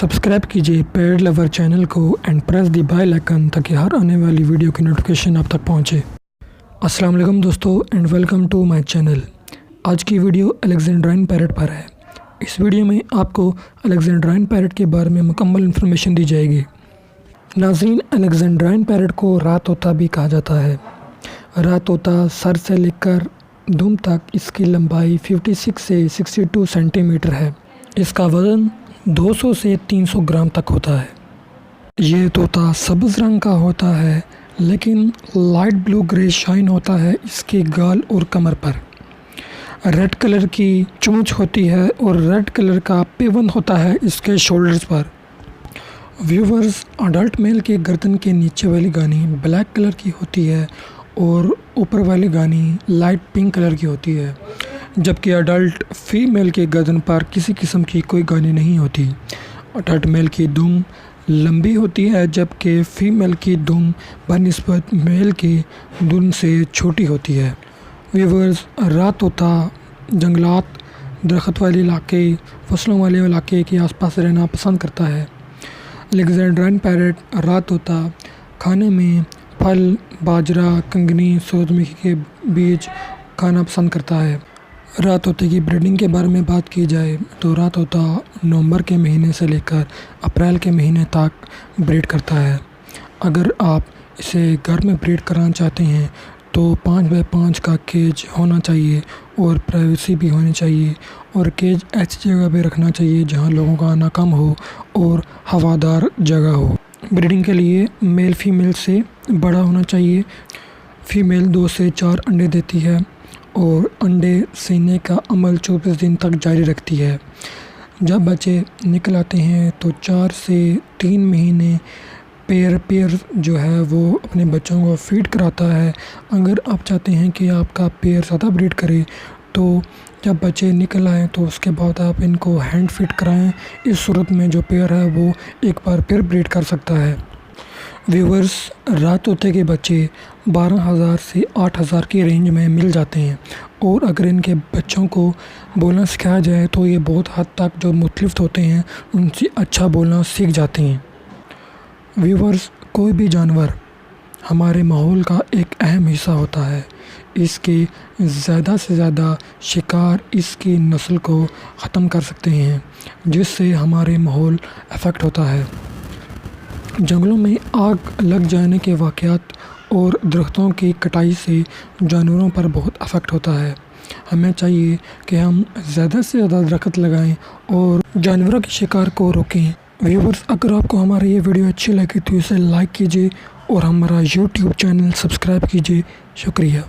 Subscribe कीजिए पेड़ lover channel को and press the bell icon ताकि हर आने वाली वीडियो की नोटिफिकेशन आप तक पहुंचे। अस्सलाम वालेकुम दोस्तों and welcome to my channel. आज की वीडियो अलेक्जेंड्राइन पैरट पर है। इस वीडियो में आपको अलेक्जेंड्राइन पैरट के बारे में मुकम्मल इन्फॉर्मेशन दी जाएगी। नाज़रीन, अलेक्जेंड्राइन पैरट को रात तोता भी कहा जाता है। रात तोता सर से लेकर दुम तक इसकी लंबाई 56 से 62 सेंटीमीटर है। इसका वज़न 200 से 300 ग्राम तक होता है। ये तोता सब्ज़ रंग का होता है लेकिन लाइट ब्लू ग्रे शाइन होता है इसके गाल और कमर पर। रेड कलर की चोंच होती है और रेड कलर का पेवन होता है इसके शोल्डर्स पर। व्यूवर्स, अडल्ट मेल के गर्दन के नीचे वाली गानी ब्लैक कलर की होती है और ऊपर वाली गानी लाइट पिंक कलर की होती है, जबकि अडल्ट फीमेल के गर्दन पर किसी किस्म की कोई गानी नहीं होती। अडल्ट मेल की दुम लंबी होती है जबकि फीमेल की दुम बनिस्बत मेल की दुम से छोटी होती है। व्यूवर्स, रात तोता जंगलात, दरख्त वाले इलाके, फसलों वाले इलाके के आसपास रहना पसंद करता है। अलेक्जेंड्राइन पैरट रात तोता खाने में फल, बाजरा, कंगनी, सूरजमुखी के बीज खाना पसंद करता है। रात तोते की ब्रीडिंग के बारे में बात की जाए तो रात तोता नवंबर के महीने से लेकर अप्रैल के महीने तक ब्रीड करता है। अगर आप इसे घर में ब्रीड कराना चाहते हैं तो 5 बाय 5 का केज होना चाहिए और प्राइवेसी भी होनी चाहिए, और केज ऐसी जगह पे रखना चाहिए जहां लोगों का आना कम हो और हवादार जगह हो। ब्रीडिंग के लिए मेल फीमेल से बड़ा होना चाहिए। फीमेल 2 से 4 अंडे देती है और अंडे सेने का अमल 24 दिन तक जारी रखती है। जब बच्चे निकल आते हैं तो 4 से 3 महीने पेयर जो है वो अपने बच्चों को फीड कराता है। अगर आप चाहते हैं कि आपका पेयर ज़्यादा ब्रीड करे तो जब बच्चे निकल आएँ तो उसके बाद आप इनको हैंड फीड कराएं। इस सूरत में जो पेयर है वो एक बार फिर ब्रीड कर सकता है। व्यूवर्स, रात तोते के बच्चे 12,000 से 8,000 की रेंज में मिल जाते हैं, और अगर इनके बच्चों को बोलना सिखाया जाए तो ये बहुत हद तक जो मुख्तलिफ होते हैं उनसे अच्छा बोलना सीख जाते हैं। व्यूवर्स, कोई भी जानवर हमारे माहौल का एक अहम हिस्सा होता है। इसके ज़्यादा से ज़्यादा शिकार इसकी नस्ल को ख़त्म कर सकते हैं, जिससे हमारे माहौल अफेक्ट होता है। जंगलों में आग लग जाने के वाक़यात और दरख्तों की कटाई से जानवरों पर बहुत अफेक्ट होता है। हमें चाहिए कि हम ज़्यादा से ज़्यादा दरख्त लगाएं और जानवरों के शिकार को रोकें। व्यूवर्स, अगर आपको हमारी ये वीडियो अच्छी लगी तो इसे लाइक कीजिए और हमारा यूट्यूब चैनल सब्सक्राइब कीजिए। शुक्रिया।